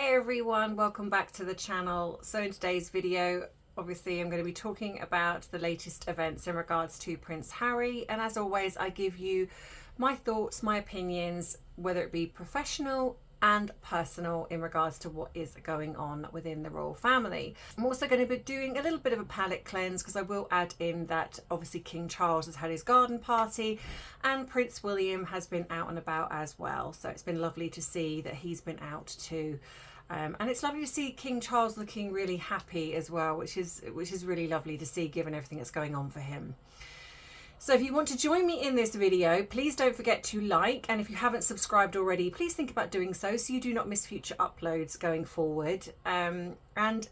Hi everyone, welcome back to the channel. So in today's video, obviously I'm going to be talking about the latest events in regards to Prince Harry, and as always I give you my thoughts, my opinions, whether it be professional and personal in regards to what is going on within the royal family. I'm also going to be doing a little bit of a palate cleanse because I will add in that obviously King Charles has had his garden party and Prince William has been out and about as well, so it's been lovely to see that he's been out too. And it's lovely to see King Charles looking really happy as well, which is really lovely to see given everything that's going on for him. So if you want to join me in this video, please don't forget to like, and if you haven't subscribed already, please think about doing so you do not miss future uploads going forward. And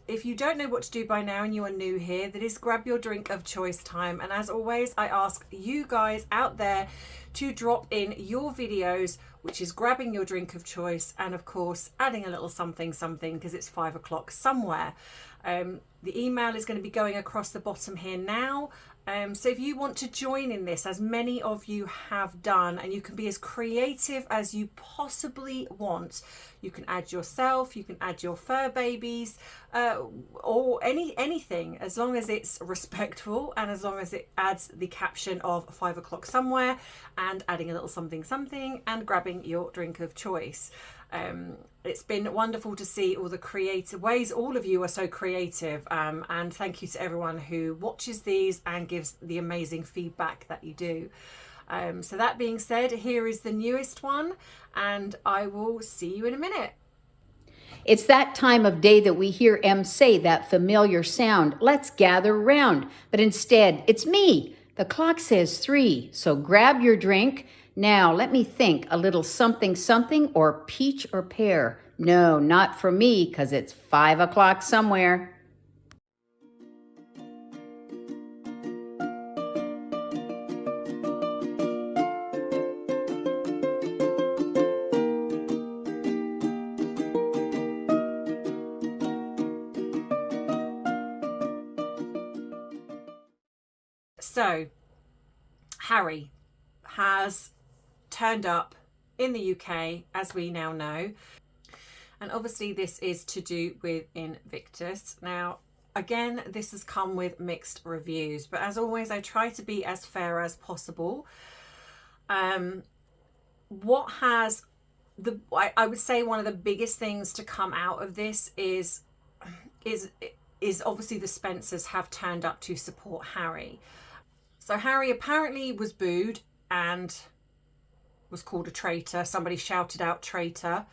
if you don't know what to do by now and you are new here, that is grab your drink of choice time. And as always, I ask you guys out there to drop in your videos, which is grabbing your drink of choice and of course adding a little something because it's 5 o'clock somewhere. The email is going to be going across the bottom here now. So if you want to join in this, as many of you have done, and you can be as creative as you possibly want, you can add yourself, you can add your fur babies, or anything, as long as it's respectful and as long as it adds the caption of 5 o'clock somewhere and adding a little something and grabbing your drink of choice. It's been wonderful to see all the creative ways all of you are so creative, and thank you to everyone who watches these and gives the amazing feedback that you do. So that being said, here is the newest one and I will see you in a minute. It's that time of day that we hear Em say that familiar sound, "Let's gather round." But instead, it's me. The clock says 3, so grab your drink. Now, let me think, a little something or peach or pear. No, not for me, 'cause it's 5 o'clock somewhere. So, Harry has turned up in the UK, as we now know. And obviously this is to do with Invictus. Now, again, this has come with mixed reviews, but as always, I try to be as fair as possible. I would say one of the biggest things to come out of this is obviously the Spencers have turned up to support Harry. So Harry apparently was booed and was called a traitor. Somebody shouted out traitor.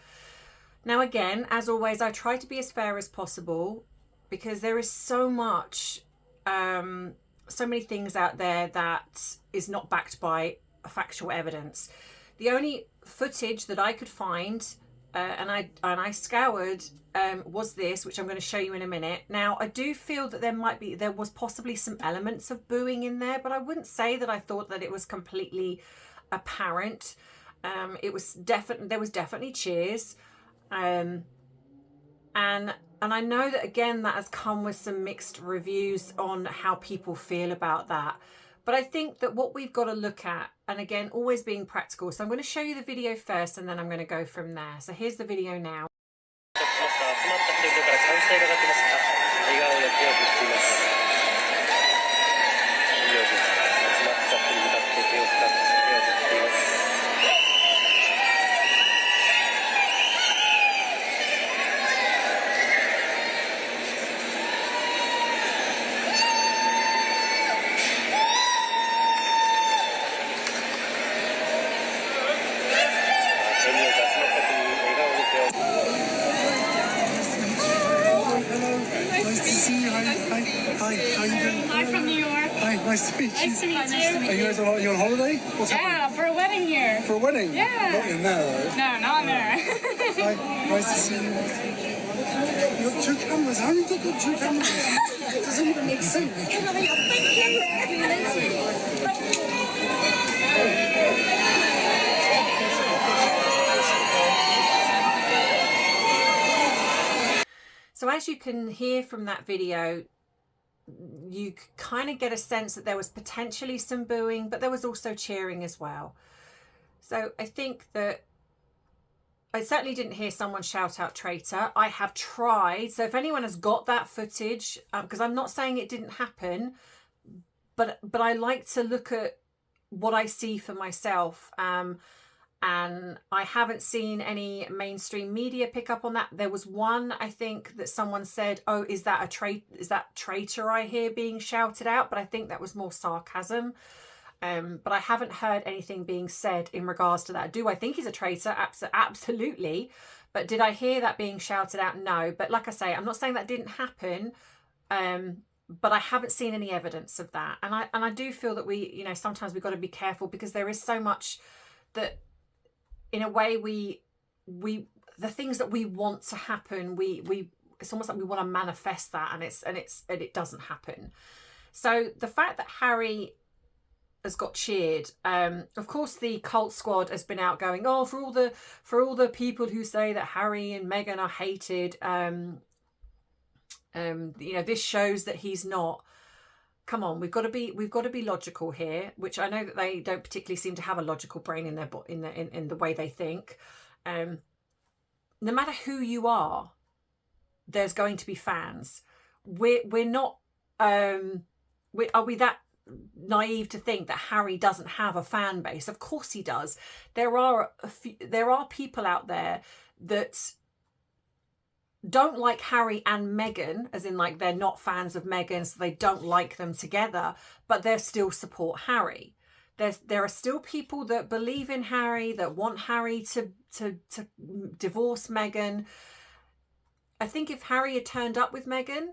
Now again, as always, I try to be as fair as possible because there is so much, so many things out there that is not backed by factual evidence. The only footage that I could find, and I scoured, was this, which I'm going to show you in a minute. Now, I do feel that there was possibly some elements of booing in there, but I wouldn't say that I thought that it was completely apparent. There was definitely cheers, and I know that again that has come with some mixed reviews on how people feel about that. But I think that what we've got to look at, and again, always being practical. So I'm going to show you the video first and then I'm going to go from there. So here's the video now. Nice to meet you. Nice to meet you. Are you guys on holiday? What's happening? For a wedding here. For a wedding? Yeah. Not in there, though. No, not in there. Hi, nice to see you. You've got 2 cameras. How have you got 2 cameras? It doesn't even make sense. So as you can hear from that video, you kind of get a sense that there was potentially some booing, but there was also cheering as well. So I think that I certainly didn't hear someone shout out traitor. I have tried. So if anyone has got that footage, because I'm not saying it didn't happen, but I like to look at what I see for myself. And I haven't seen any mainstream media pick up on that. There was one, I think, that someone said, "Oh, is that traitor I hear being shouted out?" But I think that was more sarcasm. But I haven't heard anything being said in regards to that. Do I think he's a traitor? Absolutely. But did I hear that being shouted out? No. But like I say, I'm not saying that didn't happen. But I haven't seen any evidence of that. And I do feel that we, you know, sometimes we've got to be careful, because there is so much that, in a way, the things that we want to happen, it's almost like we want to manifest that, and it doesn't happen. So the fact that Harry has got cheered, of course the cult squad has been out going, oh, for all the people who say that Harry and Meghan are hated, you know, this shows that he's not. Come on, we've got to be logical here, which I know that they don't particularly seem to have a logical brain in the way they think. No matter who you are, there's going to be fans. We're not are we that naive to think that Harry doesn't have a fan base? Of course he does. There are people out there that don't like Harry and Meghan, as in, like, they're not fans of Meghan, so they don't like them together, but they still support Harry. There are still people that believe in Harry, that want Harry to divorce Meghan. I think if Harry had turned up with Meghan,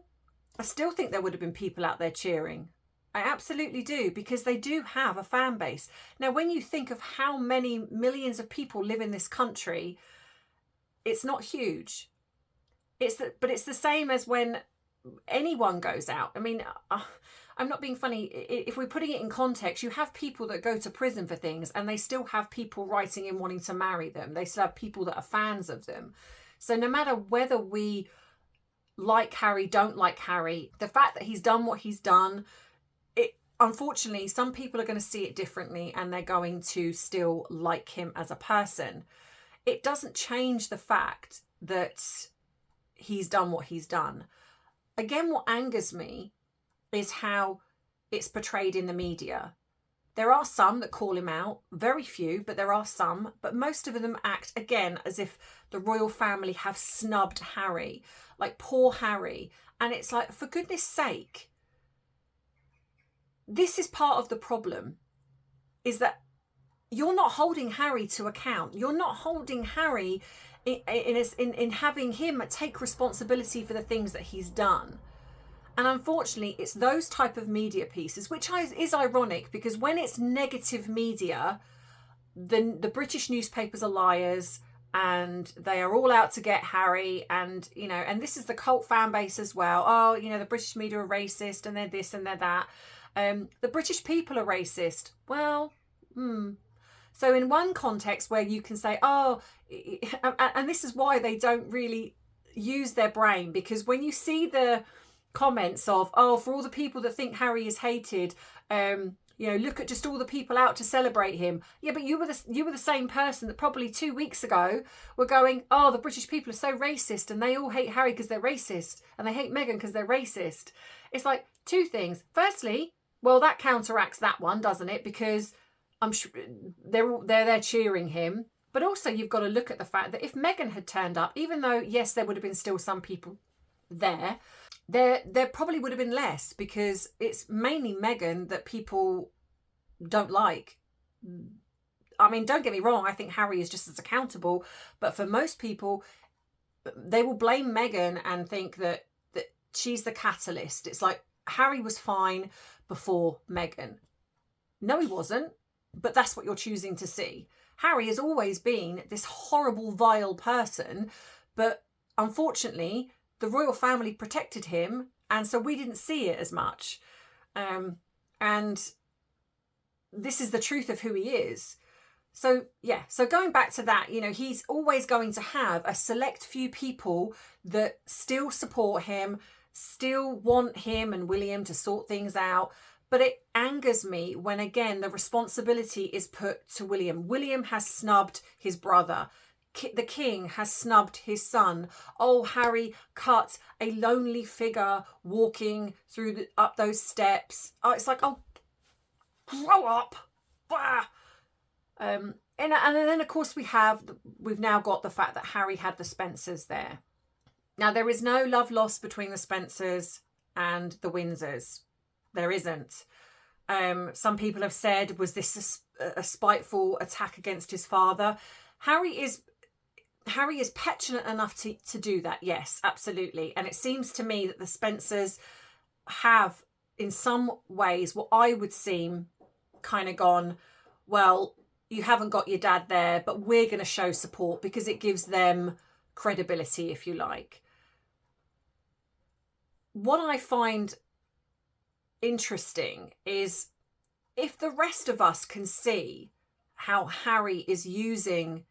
I still think there would have been people out there cheering. I absolutely do, because they do have a fan base. Now, when you think of how many millions of people live in this country, it's not huge. But it's the same as when anyone goes out. I mean, I'm not being funny. If we're putting it in context, you have people that go to prison for things, and they still have people writing in wanting to marry them. They still have people that are fans of them. So no matter whether we like Harry, don't like Harry, the fact that he's done what he's done, unfortunately, some people are going to see it differently, and they're going to still like him as a person. It doesn't change the fact that he's done what he's done. Again, what angers me is how it's portrayed in the media. There are some that call him out, very few, but there are some. But most of them act, again, as if the royal family have snubbed Harry, like poor Harry. And it's like, for goodness sake, this is part of the problem, is that you're not holding Harry to account. You're not holding Harry in having him take responsibility for the things that he's done. And unfortunately, it's those type of media pieces, which is ironic, because when it's negative media, then the British newspapers are liars, and they are all out to get Harry. And, you know, and this is the cult fan base as well. Oh, you know, the British media are racist, and they're this and they're that. The British people are racist. Well, So in one context where you can say, oh, and this is why they don't really use their brain, because when you see the comments of, oh, for all the people that think Harry is hated, you know, look at just all the people out to celebrate him. Yeah, but you were the same person that probably 2 weeks ago were going, oh, the British people are so racist, and they all hate Harry because they're racist, and they hate Meghan because they're racist. It's like two things. Firstly, well, that counteracts that one, doesn't it? Because I'm sure they're there cheering him. But also, you've got to look at the fact that if Meghan had turned up, even though, yes, there would have been still some people there probably would have been less, because it's mainly Meghan that people don't like. I mean, don't get me wrong, I think Harry is just as accountable, but for most people, they will blame Meghan and think that she's the catalyst. It's like, Harry was fine before Meghan. No, he wasn't, but that's what you're choosing to see. Harry has always been this horrible, vile person, but unfortunately, the royal family protected him, and so we didn't see it as much. And this is the truth of who he is. So, yeah, so going back to that, you know, he's always going to have a select few people that still support him, still want him and William to sort things out. But it angers me when, again, the responsibility is put to William. William has snubbed his brother. the king has snubbed his son. Oh, Harry cut a lonely figure walking through up those steps. Oh, it's like, oh, grow up. Bah. And then of course we've now got the fact that Harry had the Spencers there. Now there is no love lost between the Spencers and the Windsors. There isn't. Some people have said, was this a spiteful attack against his father? Harry is petulant enough to do that. Yes, absolutely. And it seems to me that the Spencers have, in some ways, what I would seem kind of gone, well, you haven't got your dad there, but we're going to show support because it gives them credibility, if you like. What I find interesting is if the rest of us can see how Harry is using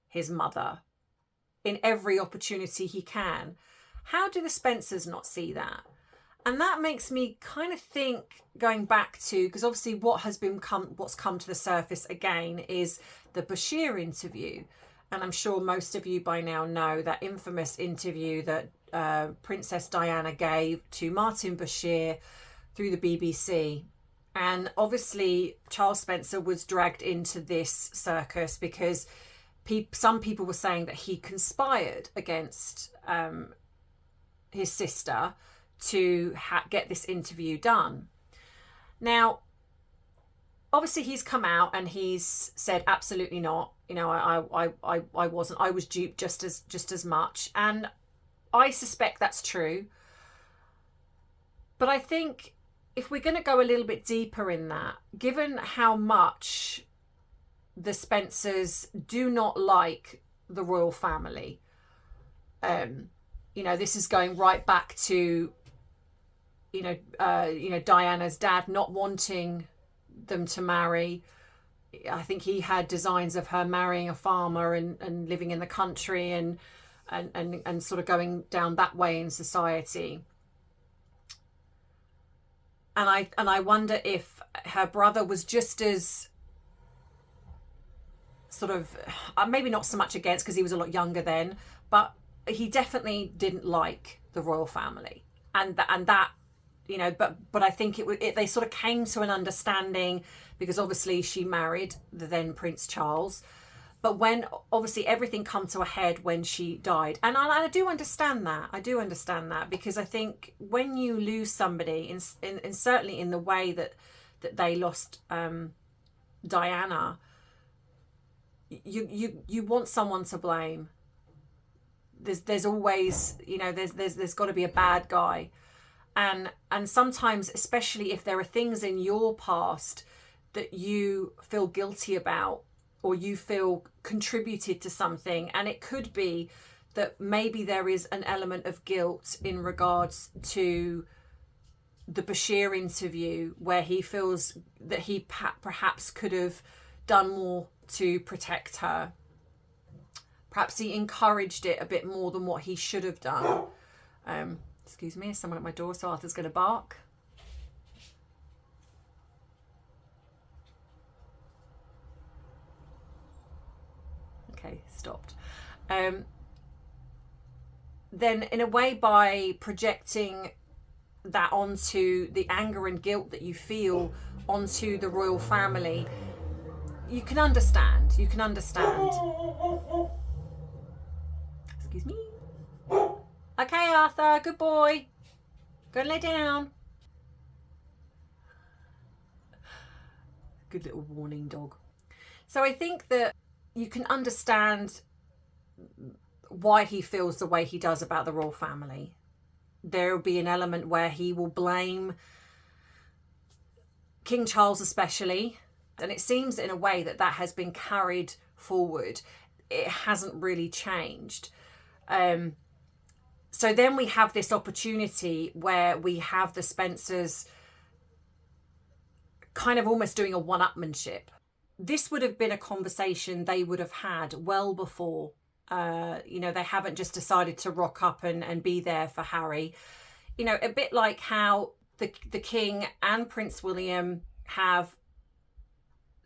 his mother in every opportunity he can, how do the Spencers not see that? And that makes me kind of think, going back to, because obviously what's come to the surface again is the Bashir interview. And I'm sure most of you by now know that infamous interview that Princess Diana gave to Martin Bashir through the BBC. And obviously Charles Spencer was dragged into this circus because some people were saying that he conspired against his sister to get this interview done. Now, obviously he's come out and he's said absolutely not. You know, I wasn't. I was duped just as much, and I suspect that's true. But I think if we're going to go a little bit deeper in that, given how much the Spencers do not like the royal family, you know, this is going right back to Diana's dad not wanting them to marry. I think he had designs of her marrying a farmer and living in the country and sort of going down that way in society. And I wonder if her brother was just as sort of, maybe not so much against, because he was a lot younger then, but he definitely didn't like the royal family, and that you know, but I think they sort of came to an understanding, because obviously she married the then Prince Charles, but when obviously everything come to a head when she died, and I do understand that, because I think when you lose somebody, in certainly in the way that they lost Diana, you want someone to blame. There's always, you know, there's got to be a bad guy. And sometimes, especially if there are things in your past that you feel guilty about, or you feel contributed to something, and it could be that maybe there is an element of guilt in regards to the Bashir interview, where he feels that he perhaps could have done more to protect her. Perhaps he encouraged it a bit more than what he should have done. Excuse me, someone at my door, so Arthur's going to bark. Okay, stopped. Then in a way, by projecting that onto the anger and guilt that you feel onto the royal family, you can understand. Excuse me. Okay, Arthur, good boy. Go and lay down. Good little warning dog. So I think that you can understand why he feels the way he does about the royal family. There will be an element where he will blame King Charles especially, and it seems in a way that has been carried forward. It hasn't really changed. So then we have this opportunity where we have the Spencers kind of almost doing a one-upmanship. This would have been a conversation they would have had well before. They haven't just decided to rock up and be there for Harry. You know, a bit like how the King and Prince William have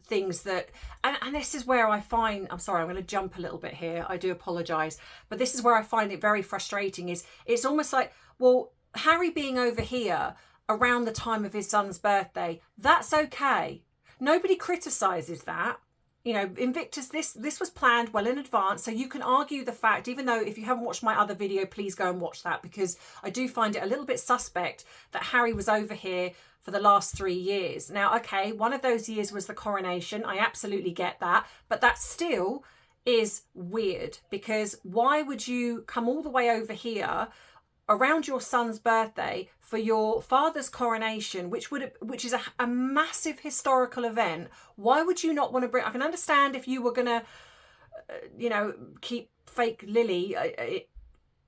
things that, and this is where I find, I'm sorry, I'm going to jump a little bit here, I do apologize, but this is where I find it very frustrating, is it's almost like, well, Harry being over here around the time of his son's birthday, that's okay. Nobody criticizes that. You know, Invictus, this was planned well in advance, so you can argue the fact, even though if you haven't watched my other video, please go and watch that, because I do find it a little bit suspect that Harry was over here for the last 3 years. Now, okay, one of those years was the coronation. I absolutely get that, but that still is weird, because why would you come all the way over here around your son's birthday for your father's coronation, which is a massive historical event? Why would you not want to bring, I can understand if you were going to, you know, keep fake Lily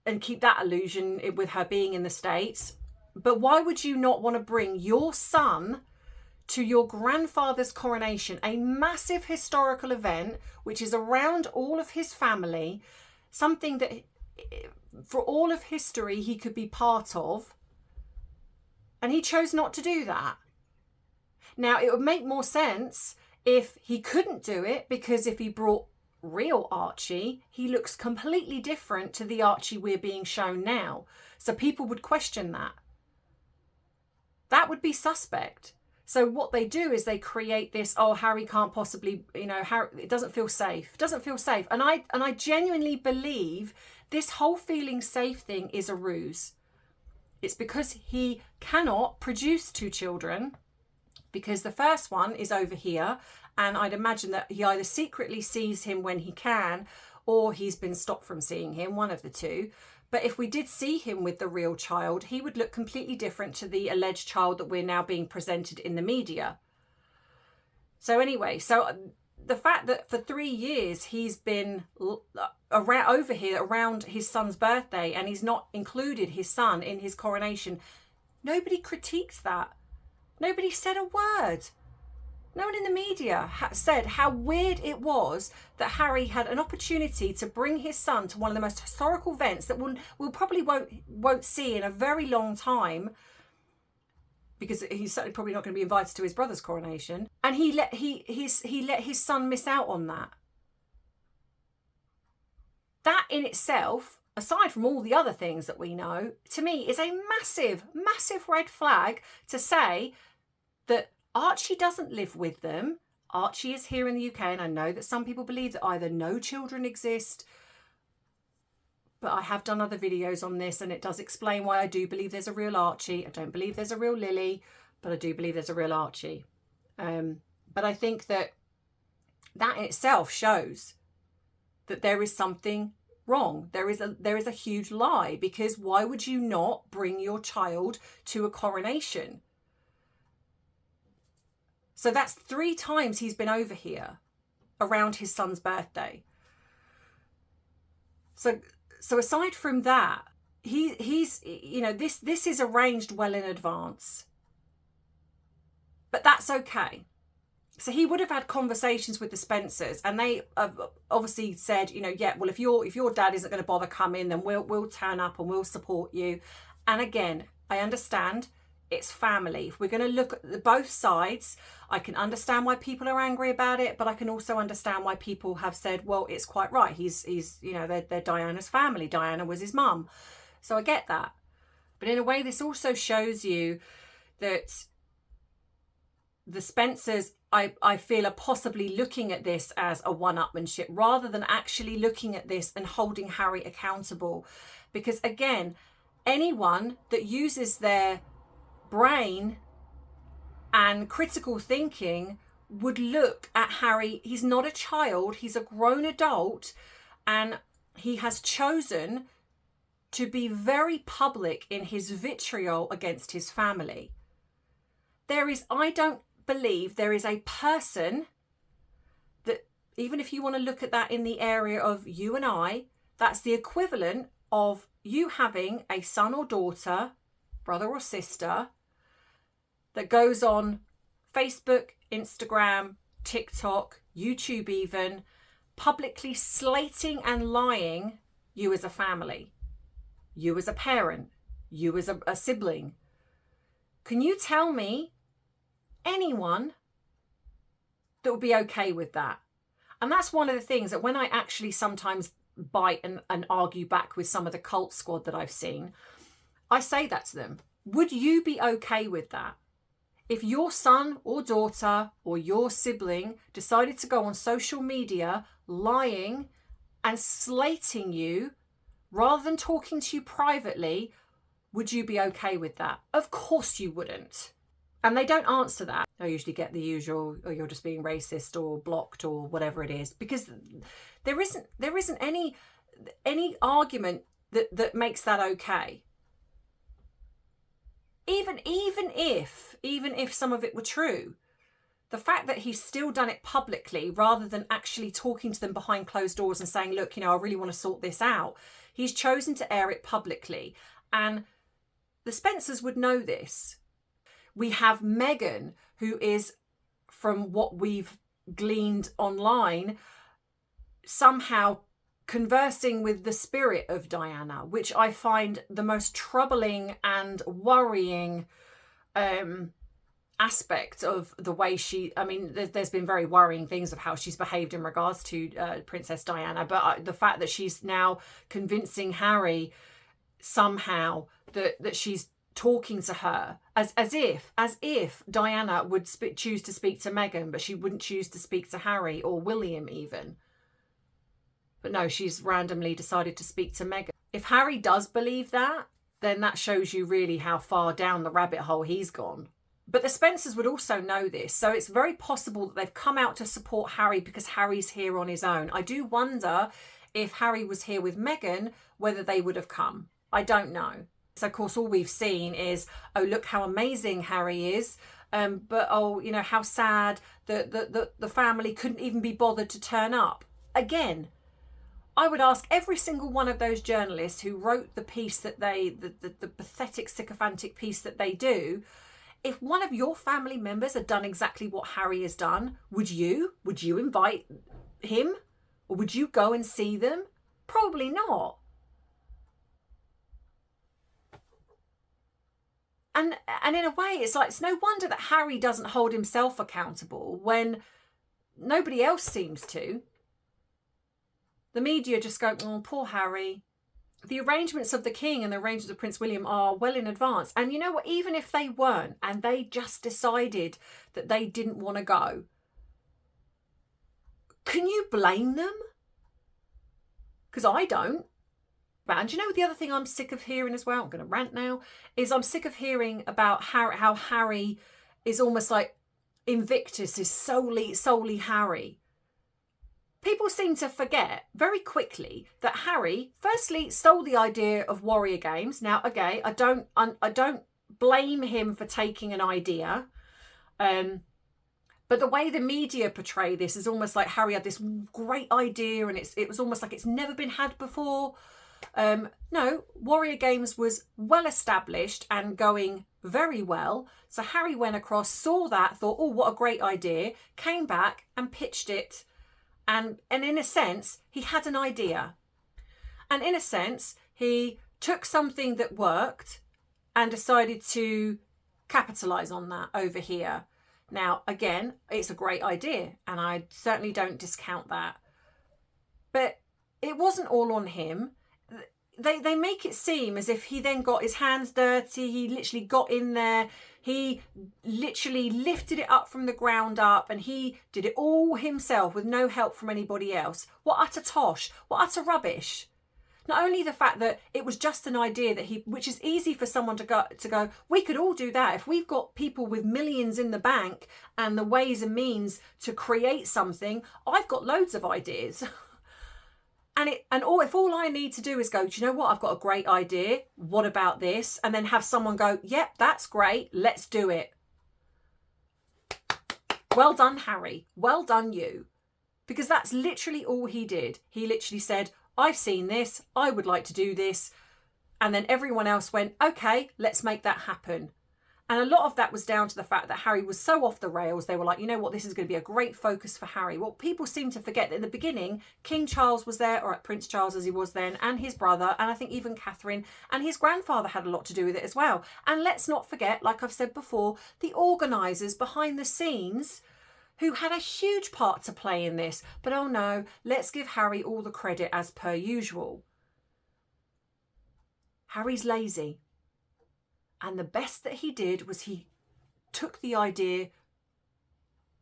and keep that illusion with her being in the States, but why would you not want to bring your son to your grandfather's coronation, a massive historical event, which is around all of his family, something that for all of history he could be part of, and he chose not to do that. Now, it would make more sense if he couldn't do it, because if he brought real Archie, he looks completely different to the Archie we're being shown now. So people would question that. That would be suspect. So what they do is they create this, oh, Harry can't possibly, you know, Harry, it doesn't feel safe. It doesn't feel safe. And I genuinely believe this whole feeling safe thing is a ruse. It's because he cannot produce 2 children, because the first one is over here, and I'd imagine that he either secretly sees him when he can, or he's been stopped from seeing him, one of the two. But if we did see him with the real child, he would look completely different to the alleged child that we're now being presented in the media. So anyway, so the fact that for 3 years he's been around over here around his son's birthday, and he's not included his son in his coronation, nobody critiqued that. Nobody said a word. No one in the media said how weird it was that Harry had an opportunity to bring his son to one of the most historical events that we'll probably won't see in a very long time, because he's certainly probably not going to be invited to his brother's coronation, and he let his son miss out on that. That in itself, aside from all the other things that we know, to me is a massive, massive red flag to say that Archie doesn't live with them. Archie is here in the UK, and I know that some people believe that either no children exist, but I have done other videos on this, and it does explain why I do believe there's a real Archie. I don't believe there's a real Lily, but I do believe there's a real Archie. But I think that in itself shows that there is something wrong. There is a huge lie, because why would you not bring your child to a coronation? So that's 3 times he's been over here around his son's birthday. So aside from that, he's you know, this is arranged well in advance. But that's okay. So he would have had conversations with the Spencers, and they have obviously said, you know, yeah, well, if your dad isn't going to bother coming, then we'll turn up and we'll support you. And again, I understand it's family. If we're going to look at both sides, I can understand why people are angry about it, but I can also understand why people have said, well, it's quite right. He's you know, they're Diana's family. Diana was his mum. So I get that. But in a way, this also shows you that the Spencers, I feel, are possibly looking at this as a one-upmanship rather than actually looking at this and holding Harry accountable. Because again, anyone that uses their brain and critical thinking would look at Harry. He's not a child, he's a grown adult, and he has chosen to be very public in his vitriol against his family. I don't believe there is a person that, even if you want to look at that in the area of you and I, that's the equivalent of you having a son or daughter, brother or sister, that goes on Facebook, Instagram, TikTok, YouTube even, publicly slating and lying you as a family, you as a parent, you as a sibling. Can you tell me anyone that would be okay with that. And that's one of the things that when I actually sometimes bite and argue back with some of the cult squad that I've seen, I say that to them. Would you be okay with that? If your son or daughter or your sibling decided to go on social media lying and slating you rather than talking to you privately, would you be okay with that? Of course you wouldn't. And they don't answer that. I usually get the usual, or you're just being racist or blocked or whatever it is, because there isn't any argument that makes that okay. Even if some of it were true, the fact that he's still done it publicly rather than actually talking to them behind closed doors and saying, look, I really want to sort this out. He's chosen to air it publicly. And the Spencers would know this. We have Meghan, who is, from what we've gleaned online, somehow conversing with the spirit of Diana, which I find the most troubling and worrying aspect of the way there's been very worrying things of how she's behaved in regards to Princess Diana, but the fact that she's now convincing Harry somehow that she's talking to her as if Diana would choose to speak to Meghan, but she wouldn't choose to speak to Harry or William even. But no, she's randomly decided to speak to Meghan. If Harry does believe that, then that shows you really how far down the rabbit hole he's gone. But the Spencers would also know this, so it's very possible that they've come out to support Harry because Harry's here on his own. I do wonder if Harry was here with Meghan, whether they would have come. I don't know. So, of course, all we've seen is, oh, look how amazing Harry is. But, oh, how sad that the family couldn't even be bothered to turn up. Again, I would ask every single one of those journalists who wrote the piece that the pathetic, sycophantic piece that they do, if one of your family members had done exactly what Harry has done, would you invite him? Or would you go and see them? Probably not. And in a way, it's no wonder that Harry doesn't hold himself accountable when nobody else seems to. The media just go, oh, poor Harry. The arrangements of the King and the arrangements of Prince William are well in advance. And you know what? Even if they weren't and they just decided that they didn't want to go, can you blame them? Because I don't. And you know the other thing I'm sick of hearing as well, I'm going to rant now, is I'm sick of hearing about how Harry is almost like Invictus is solely Harry. People seem to forget very quickly that Harry firstly stole the idea of Warrior Games. Now, okay, I don't blame him for taking an idea. But the way the media portray this is almost like Harry had this great idea and it was almost like it's never been had before. No, Warrior Games was well established and going very well. So Harry went across, saw that, thought, oh, what a great idea, came back and pitched it. And in a sense, he had an idea. And in a sense, he took something that worked and decided to capitalise on that over here. Now, again, it's a great idea and I certainly don't discount that. But it wasn't all on him. They make it seem as if he then got his hands dirty. He literally got in there. He literally lifted it up from the ground up and he did it all himself with no help from anybody else. What utter tosh. What utter rubbish. Not only the fact that it was just an idea that which is easy for someone to go, we could all do that. If we've got people with millions in the bank and the ways and means to create something, I've got loads of ideas. If all I need to do is go, do you know what? I've got a great idea. What about this? And then have someone go, yep, that's great. Let's do it. Well done, Harry. Well done, you. Because that's literally all he did. He literally said, I've seen this. I would like to do this. And then everyone else went, okay, let's make that happen. And a lot of that was down to the fact that Harry was so off the rails. They were like, you know what, this is going to be a great focus for Harry. Well, people seem to forget that in the beginning, King Charles was there, or Prince Charles as he was then, and his brother, and I think even Catherine, and his grandfather had a lot to do with it as well. And let's not forget, like I've said before, the organisers behind the scenes who had a huge part to play in this. But oh no, let's give Harry all the credit as per usual. Harry's lazy. And the best that he did was he took the idea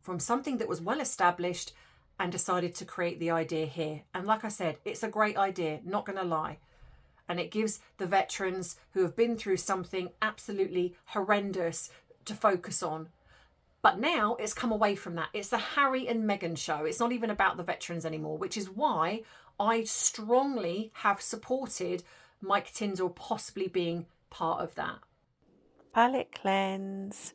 from something that was well established and decided to create the idea here. And like I said, it's a great idea, not going to lie. And it gives the veterans who have been through something absolutely horrendous to focus on. But now it's come away from that. It's the Harry and Meghan show. It's not even about the veterans anymore, which is why I strongly have supported Mike Tyndall possibly being part of that. Palette cleanse.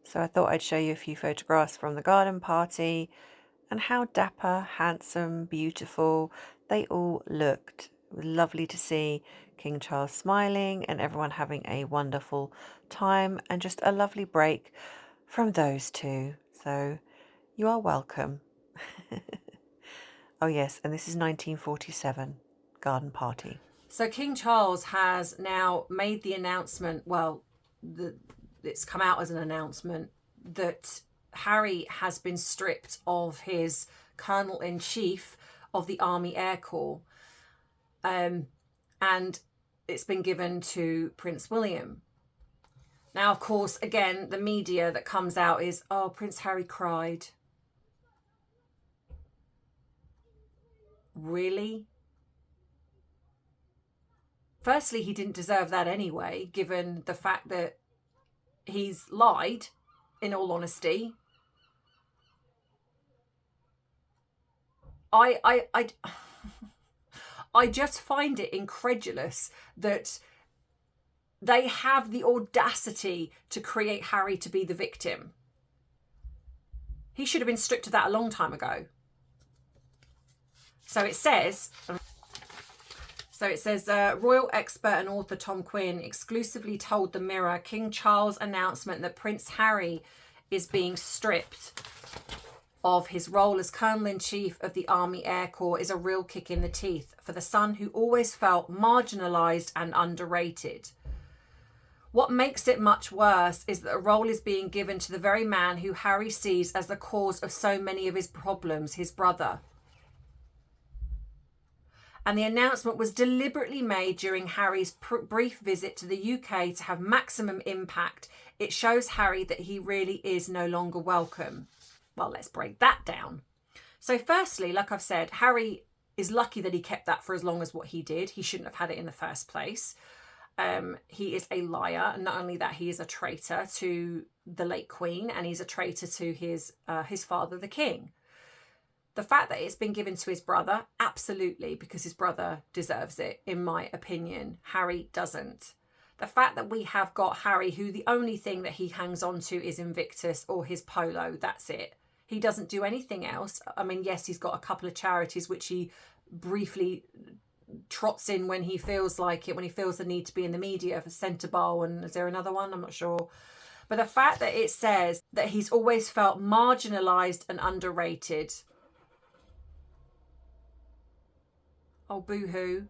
So I thought I'd show you a few photographs from the garden party and how dapper, handsome, beautiful they all looked. It was lovely to see King Charles smiling and everyone having a wonderful time and just a lovely break from those two. So you are welcome. Oh yes, and this is 1947 garden party. So King Charles has now made the announcement, well, it's come out as an announcement that Harry has been stripped of his Colonel-in-Chief of the Army Air Corps, and it's been given to Prince William. Now, of course, again, the media that comes out is, oh, Prince Harry cried. Really? Firstly, he didn't deserve that anyway, given the fact that he's lied, in all honesty. I just find it incredulous that they have the audacity to create Harry to be the victim. He should have been stripped of that a long time ago. So it says, royal expert and author Tom Quinn exclusively told the Mirror King Charles' announcement that Prince Harry is being stripped of his role as Colonel-in-Chief of the Army Air Corps is a real kick in the teeth for the son who always felt marginalised and underrated. What makes it much worse is that the role is being given to the very man who Harry sees as the cause of so many of his problems, his brother. And the announcement was deliberately made during Harry's brief visit to the UK to have maximum impact. It shows Harry that he really is no longer welcome. Well, let's break that down. So firstly, like I've said, Harry is lucky that he kept that for as long as what he did. He shouldn't have had it in the first place. He is a liar. And not only that, he is a traitor to the late Queen and he's a traitor to his father, the King. The fact that it's been given to his brother, absolutely, because his brother deserves it, in my opinion. Harry doesn't. The fact that we have got Harry, who the only thing that he hangs on to is Invictus or his polo, that's it. He doesn't do anything else. I mean, yes, he's got a couple of charities which he briefly trots in when he feels like it, when he feels the need to be in the media for Centre Bowl, and is there another one? I'm not sure. But the fact that it says that he's always felt marginalised and underrated. Oh, boo-hoo.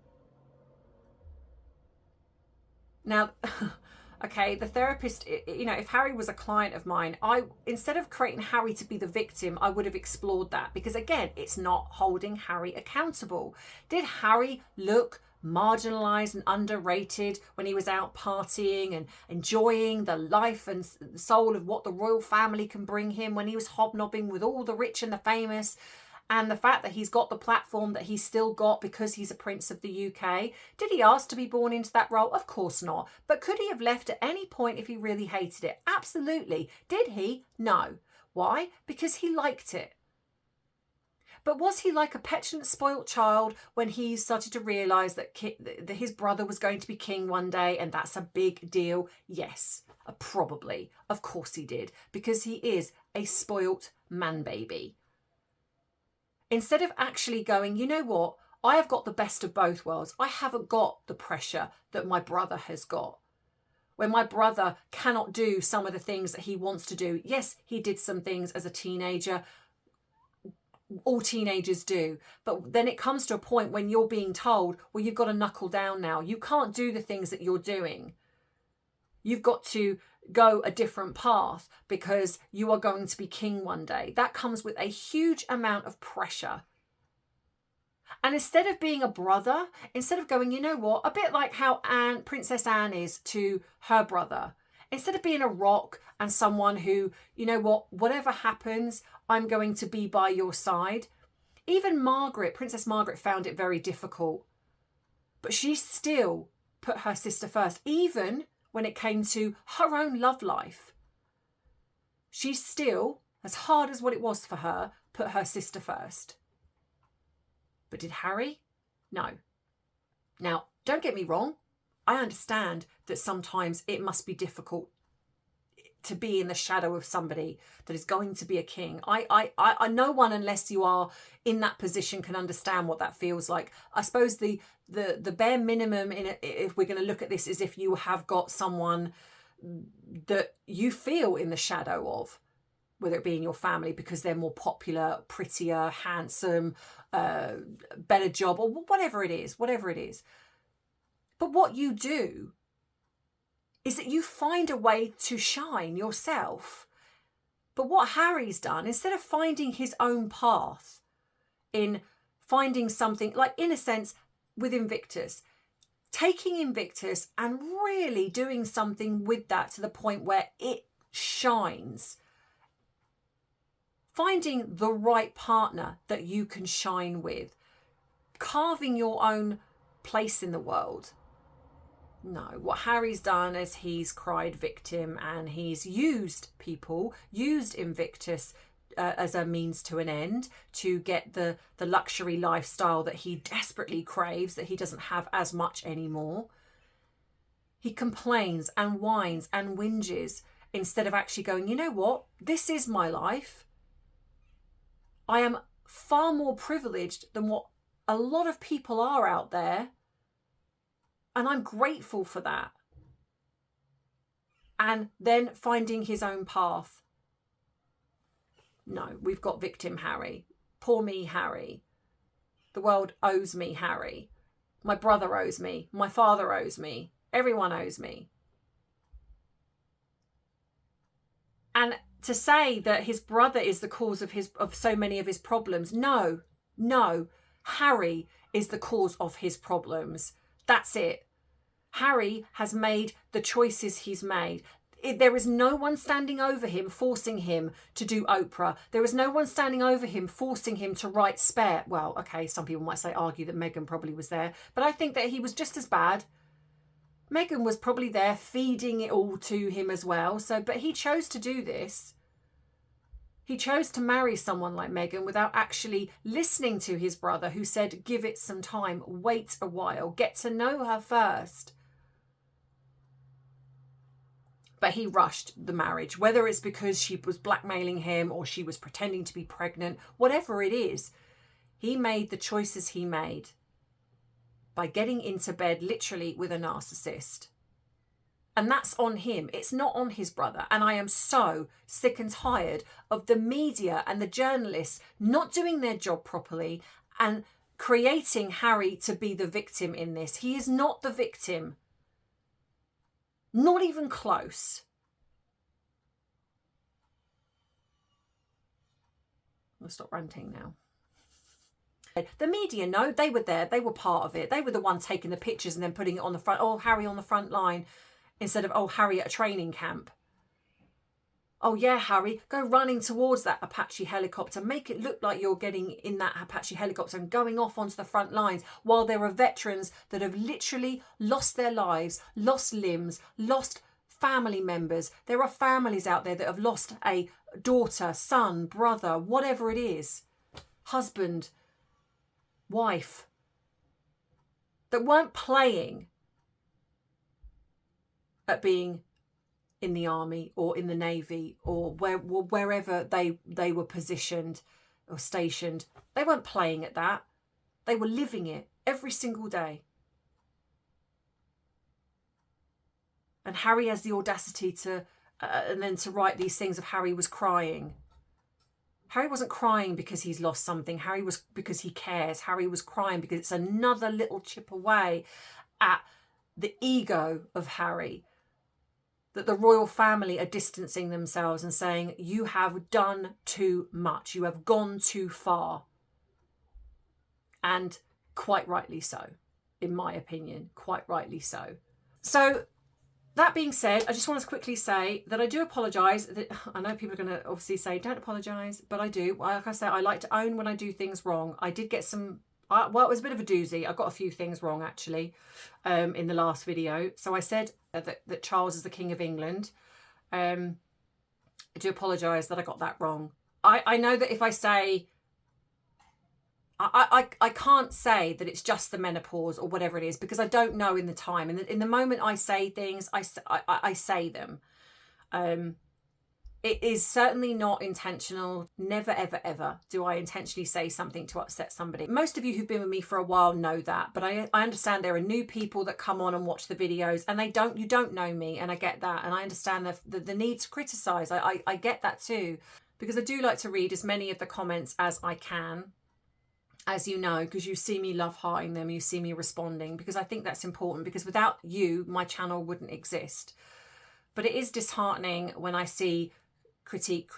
Now, okay, the therapist, you know, if Harry was a client of mine, instead of creating Harry to be the victim, I would have explored that. Because again, it's not holding Harry accountable. Did Harry look marginalised and underrated when he was out partying and enjoying the life and soul of what the royal family can bring him, when he was hobnobbing with all the rich and the famous? And the fact that he's got the platform that he's still got because he's a prince of the UK. Did he ask to be born into that role? Of course not. But could he have left at any point if he really hated it? Absolutely. Did he? No. Why? Because he liked it. But was he like a petulant, spoilt child when he started to realise that his brother was going to be king one day and that's a big deal? Yes, probably. Of course he did. Because he is a spoilt man baby. Instead of actually going, you know what, I have got the best of both worlds. I haven't got the pressure that my brother has got. When my brother cannot do some of the things that he wants to do. Yes, he did some things as a teenager. All teenagers do. But then it comes to a point when you're being told, well, you've got to knuckle down now. You can't do the things that you're doing. You've got to go a different path because you are going to be king one day. That comes with a huge amount of pressure. And instead of being a brother, instead of going, you know what, a bit like how Princess Anne is to her brother, instead of being a rock and someone who, you know what, whatever happens, I'm going to be by your side. Even Margaret, Princess Margaret, found it very difficult. But she still put her sister first, even when it came to her own love life. She still, as hard as what it was for her, put her sister first. But did Harry? No. Now, don't get me wrong. I understand that sometimes it must be difficult to be in the shadow of somebody that is going to be a king. I no one, unless you are in that position, can understand what that feels like. I suppose the bare minimum if we're going to look at this, is if you have got someone that you feel in the shadow of, whether it be in your family because they're more popular, prettier, handsome, better job, or whatever it is. But what you do is that you find a way to shine yourself. But what Harry's done, instead of finding his own path, in finding something, like in a sense with Invictus, taking Invictus and really doing something with that to the point where it shines. Finding the right partner that you can shine with. Carving your own place in the world. No, what Harry's done is he's cried victim, and he's used people, used Invictus as a means to an end, to get the luxury lifestyle that he desperately craves, that he doesn't have as much anymore. He complains and whines and whinges instead of actually going, you know what, this is my life. I am far more privileged than what a lot of people are out there. And I'm grateful for that. And then finding his own path. No, we've got victim Harry. Poor me, Harry. The world owes me, Harry. My brother owes me. My father owes me. Everyone owes me. And to say that his brother is the cause of so many of his problems, no. Harry is the cause of his problems. That's it. Harry has made the choices he's made. There is no one standing over him forcing him to do Oprah. There is no one standing over him forcing him to write Spare. Well, okay, some people might argue that Meghan probably was there, but I think that he was just as bad. Meghan was probably there feeding it all to him as well. But he chose to do this. He chose to marry someone like Meghan without actually listening to his brother, who said, give it some time, wait a while, get to know her first. But he rushed the marriage, whether it's because she was blackmailing him or she was pretending to be pregnant, whatever it is, he made the choices he made by getting into bed literally with a narcissist. And that's on him. It's not on his brother. And I am so sick and tired of the media and the journalists not doing their job properly and creating Harry to be the victim in this. He is not the victim. Not even close. I'll stop ranting now. The media, no, they were there. They were part of it. They were the ones taking the pictures and then putting it on the front. Oh, Harry on the front line instead of, oh, Harry at a training camp. Oh, yeah, Harry, go running towards that Apache helicopter. Make it look like you're getting in that Apache helicopter and going off onto the front lines, while there are veterans that have literally lost their lives, lost limbs, lost family members. There are families out there that have lost a daughter, son, brother, whatever it is, husband, wife, that weren't playing at being in the army or in the navy or wherever they were positioned or stationed. They weren't playing at that. They were living it every single day. And Harry has the audacity to and then to write these things of Harry was crying. Harry wasn't crying because he's lost something. Harry was because he cares. Harry was crying because it's another little chip away at the ego of Harry. that the royal family are distancing themselves and saying, you have done too much, you have gone too far. And quite rightly so, in my opinion, quite rightly so. So that being said, I just want to quickly say that I do apologise. I know people are going to obviously say, don't apologise, but I do. Like I say, I like to own when I do things wrong. I did get some, well, it was a bit of a doozy. I got a few things wrong, actually, in the last video. So I said that Charles is the King of England. I do apologise that I got that wrong. I know that if I say, I can't say that it's just the menopause or whatever it is, because I don't know in the time. In the moment I say things, I say them. It is certainly not intentional. Never, ever, ever do I intentionally say something to upset somebody. Most of you who've been with me for a while know that, but I understand there are new people that come on and watch the videos and you don't know me, and I get that. And I understand the need to criticise. I get that too, because I do like to read as many of the comments as I can, as you know, because you see me love hearting them, you see me responding, because I think that's important, because without you, my channel wouldn't exist. But it is disheartening when I see critique.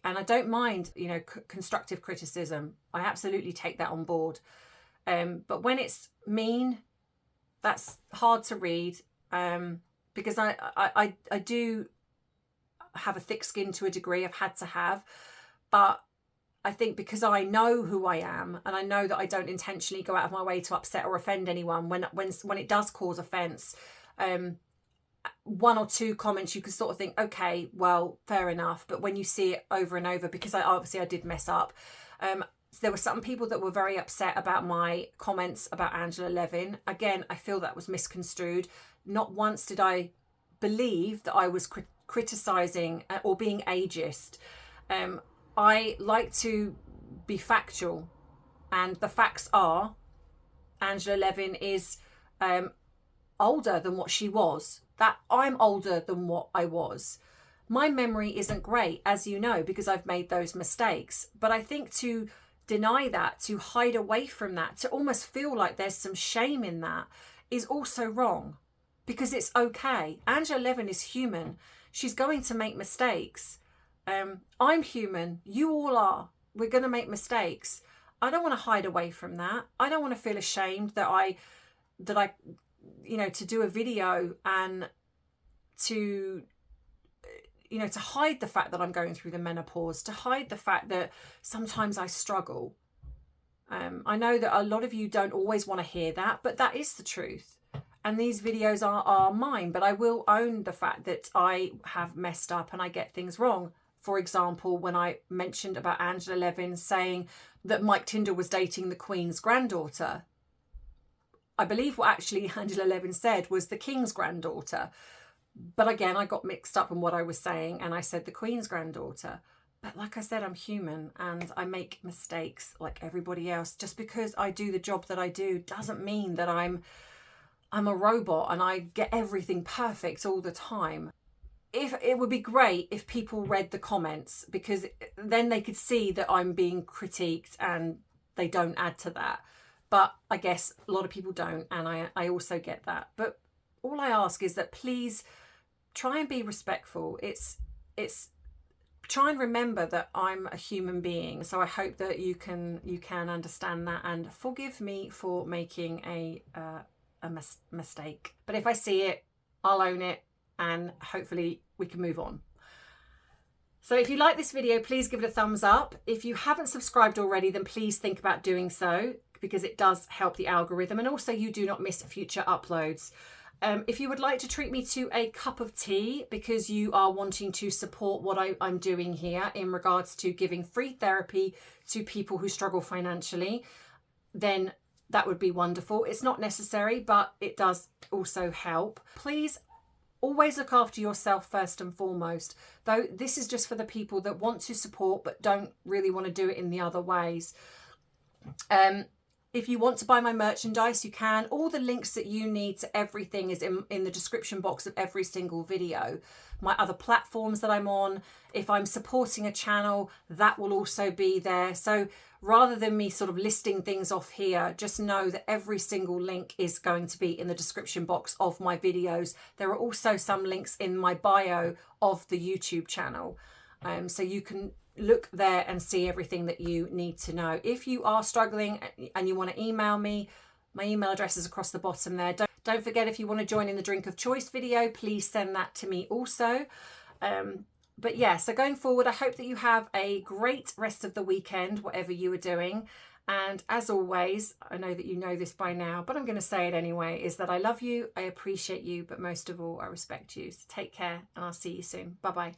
And I don't mind, you know, constructive criticism. I absolutely take that on board. But when it's mean, that's hard to read, because I do have a thick skin to a degree. I've had to have. But I think because I know who I am, and I know that I don't intentionally go out of my way to upset or offend anyone, when it does cause offence, one or two comments you can sort of think, okay, well, fair enough. But when you see it over and over, because I did mess up, there were some people that were very upset about my comments about Angela Levin. Again, I feel that was misconstrued. Not once did I believe that I was criticising or being ageist. I like to be factual, and the facts are Angela Levin is older than what she was. That I'm older than what I was. My memory isn't great, as you know, because I've made those mistakes. But I think to deny that, to hide away from that, to almost feel like there's some shame in that, is also wrong, because it's okay. Angela Levin is human. She's going to make mistakes. I'm human. You all are. We're going to make mistakes. I don't want to hide away from that. I don't want to feel ashamed that I, you know, to do a video and to, you know, to hide the fact that I'm going through the menopause, to hide the fact that sometimes I struggle. I know that a lot of you don't always want to hear that, but that is the truth. And these videos are mine, but I will own the fact that I have messed up and I get things wrong. For example, when I mentioned about Angela Levin saying that Mike Tyndall was dating the Queen's granddaughter, I believe what actually Angela Levin said was the King's granddaughter. But again, I got mixed up in what I was saying, and I said the Queen's granddaughter. But like I said, I'm human and I make mistakes like everybody else. Just because I do the job that I do doesn't mean that I'm a robot and I get everything perfect all the time. It would be great if people read the comments, because then they could see that I'm being critiqued and they don't add to that. But I guess a lot of people don't, and I also get that. But all I ask is that please try and be respectful. It's try and remember that I'm a human being. So I hope that you can understand that and forgive me for making a mistake. But if I see it, I'll own it, and hopefully we can move on. So if you like this video, please give it a thumbs up. If you haven't subscribed already, then please think about doing so, because it does help the algorithm, and also you do not miss future uploads. If you would like to treat me to a cup of tea because you are wanting to support what I'm doing here in regards to giving free therapy to people who struggle financially, then that would be wonderful. It's not necessary, but it does also help. Please always look after yourself first and foremost, though this is just for the people that want to support but don't really want to do it in the other ways. If you want to buy my merchandise, you can. All the links that you need to everything is in the description box of every single video. My other platforms that I'm on, if I'm supporting a channel, that will also be there. So rather than me sort of listing things off here, just know that every single link is going to be in the description box of my videos. There are also some links in my bio of the YouTube channel. So you can look there and see everything that you need to know. If you are struggling and you want to email me, my email address is across the bottom there. Don't forget, if you want to join in the drink of choice video, please send that to me also. But yeah, so going forward, I hope that you have a great rest of the weekend, whatever you are doing. And as always, I know that you know this by now, but I'm going to say it anyway, is that I love you, I appreciate you, but most of all, I respect you. So take care, and I'll see you soon. Bye-bye.